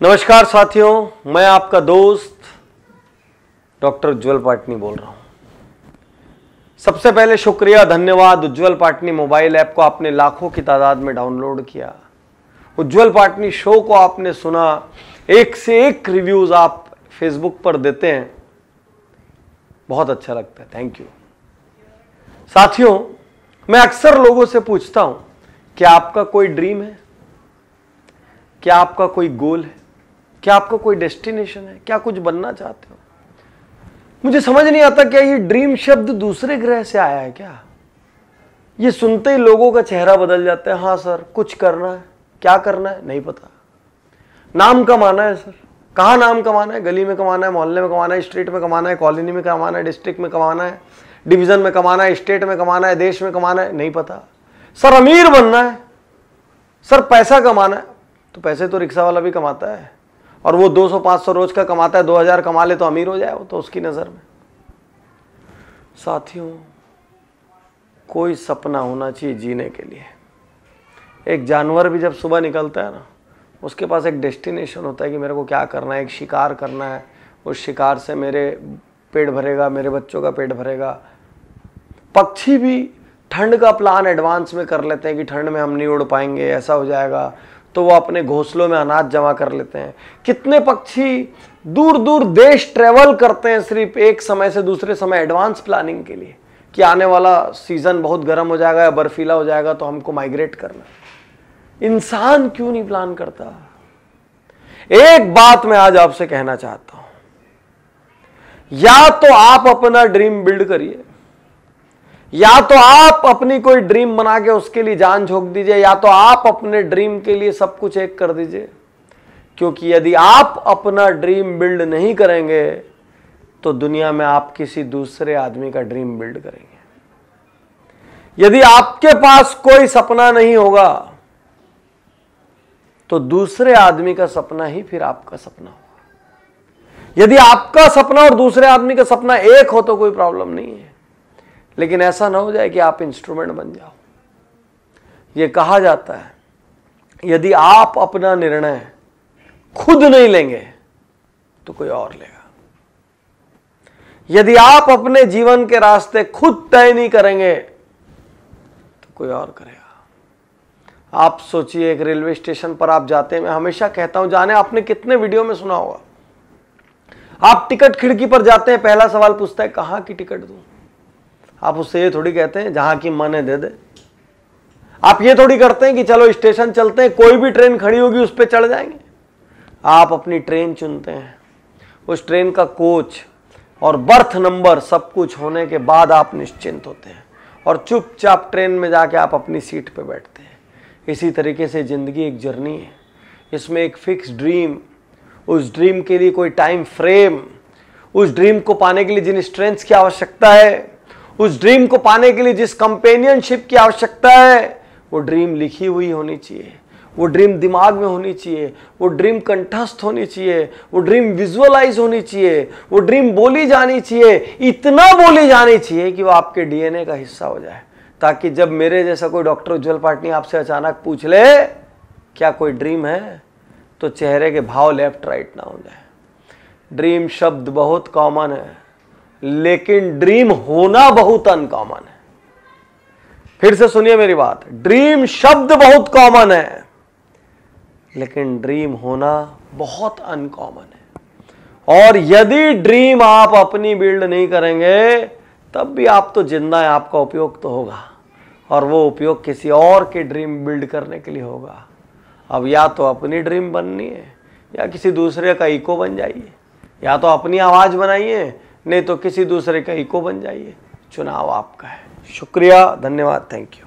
नमस्कार साथियों, मैं आपका दोस्त डॉक्टर उज्ज्वल पाटनी बोल रहा हूं। सबसे पहले शुक्रिया, धन्यवाद। उज्ज्वल पाटनी मोबाइल ऐप को आपने लाखों की तादाद में डाउनलोड किया। उज्ज्वल पाटनी शो को आपने सुना। एक से एक रिव्यूज आप फेसबुक पर देते हैं, बहुत अच्छा लगता है। Thank you. साथियों, मैं अक्सर लोगों से पूछता हूं, क्या आपका कोई ड्रीम है? क्या आपका कोई गोल है? क्या आपका कोई डेस्टिनेशन है? क्या कुछ बनना चाहते हो? मुझे समझ नहीं आता, क्या ये ड्रीम शब्द दूसरे ग्रह से आया है क्या? ये सुनते ही लोगों का चेहरा बदल जाता है। हाँ सर, कुछ करना है। क्या करना है नहीं पता। नाम कमाना है सर। कहाँ नाम कमाना है? गली में कमाना है, मोहल्ले में कमाना है, स्ट्रीट में कमाना है, कॉलोनी में कमाना है, डिस्ट्रिक्ट में कमाना है, डिवीजन में कमाना है, स्टेट में कमाना है, देश में कमाना है, नहीं पता। सर अमीर बनना है, सर पैसा कमाना है। तो पैसे तो रिक्शा वाला भी कमाता है, और वो 200-500 रोज का कमाता है, 2000 कमा ले तो अमीर हो जाए वो तो उसकी नजर में। साथियों, कोई सपना होना चाहिए जीने के लिए। एक जानवर भी जब सुबह निकलता है ना, उसके पास एक डेस्टिनेशन होता है कि मेरे को क्या करना है। एक शिकार करना है, उस शिकार से मेरे पेट भरेगा, मेरे बच्चों का पेट भरेगा। पक्षी भी ठंड का प्लान एडवांस में कर लेते हैं कि ठंड में हम नहीं उड़ पाएंगे, ऐसा हो जाएगा, तो वो अपने घोंसलों में अनाज जमा कर लेते हैं। कितने पक्षी दूर दूर देश ट्रेवल करते हैं सिर्फ एक समय से दूसरे समय एडवांस प्लानिंग के लिए, कि आने वाला सीजन बहुत गर्म हो जाएगा या बर्फीला हो जाएगा तो हमको माइग्रेट करना है। इंसान क्यों नहीं प्लान करता? एक बात मैं आज आपसे कहना चाहता हूं, या तो आप अपना ड्रीम बिल्ड करिए, या तो आप अपनी कोई ड्रीम बना के उसके लिए जान झोंक दीजिए, या तो आप अपने ड्रीम के लिए सब कुछ एक कर दीजिए। क्योंकि यदि आप अपना ड्रीम बिल्ड नहीं करेंगे तो दुनिया में आप किसी दूसरे आदमी का ड्रीम बिल्ड करेंगे। यदि आपके पास कोई सपना नहीं होगा तो दूसरे आदमी का सपना ही फिर आपका सपना होगा। यदि आपका सपना और दूसरे आदमी का सपना एक हो तो कोई प्रॉब्लम नहीं है, लेकिन ऐसा ना हो जाए कि आप इंस्ट्रूमेंट बन जाओ। यह कहा जाता है, यदि आप अपना निर्णय खुद नहीं लेंगे तो कोई और लेगा। यदि आप अपने जीवन के रास्ते खुद तय नहीं करेंगे तो कोई और करेगा। आप सोचिए, एक रेलवे स्टेशन पर आप जाते हैं, मैं हमेशा कहता हूं, जाने आपने कितने वीडियो में सुना होगा, आप टिकट खिड़की पर जाते हैं, पहला सवाल पूछता है कहां की टिकट दूं। आप उससे ये थोड़ी कहते हैं जहां की मन है दे दे। आप ये थोड़ी करते हैं कि चलो स्टेशन चलते हैं, कोई भी ट्रेन खड़ी होगी उस पर चढ़ जाएंगे। आप अपनी ट्रेन चुनते हैं, उस ट्रेन का कोच और बर्थ नंबर सब कुछ होने के बाद आप निश्चिंत होते हैं और चुपचाप ट्रेन में जाके आप अपनी सीट पे बैठते हैं। इसी तरीके से जिंदगी एक जर्नी है, इसमें एक फिक्स ड्रीम, उस ड्रीम के लिए कोई टाइम फ्रेम, उस ड्रीम को पाने के लिए जिन स्ट्रेंथ्स की आवश्यकता है, उस ड्रीम को पाने के लिए जिस कंपेनियनशिप की आवश्यकता है, वो ड्रीम लिखी हुई होनी चाहिए, वो ड्रीम दिमाग में होनी चाहिए, वो ड्रीम कंठस्थ होनी चाहिए, वो ड्रीम विजुअलाइज होनी चाहिए, वो ड्रीम बोली जानी चाहिए, इतना बोली जानी चाहिए कि वो आपके डीएनए का हिस्सा हो जाए, ताकि जब मेरे जैसा कोई डॉक्टर उज्ज्वल पाटनी आपसे अचानक पूछ ले क्या कोई ड्रीम है, तो चेहरे के भाव लेफ्ट राइट ना हो जाए। ड्रीम शब्द बहुत कॉमन है, लेकिन ड्रीम होना बहुत अनकॉमन है। फिर से सुनिए मेरी बात, ड्रीम शब्द बहुत कॉमन है, लेकिन ड्रीम होना बहुत अनकॉमन है। और यदि ड्रीम आप अपनी बिल्ड नहीं करेंगे तब भी आप तो जिंदा हैं, आपका उपयोग तो होगा, और वो उपयोग किसी और के ड्रीम बिल्ड करने के लिए होगा। अब या तो अपनी ड्रीम बननी है या किसी दूसरे का इको बन जाइए, या तो अपनी आवाज बनाइए नहीं तो किसी दूसरे का इको बन जाइए। चुनाव आपका है। शुक्रिया, धन्यवाद, थैंक यू।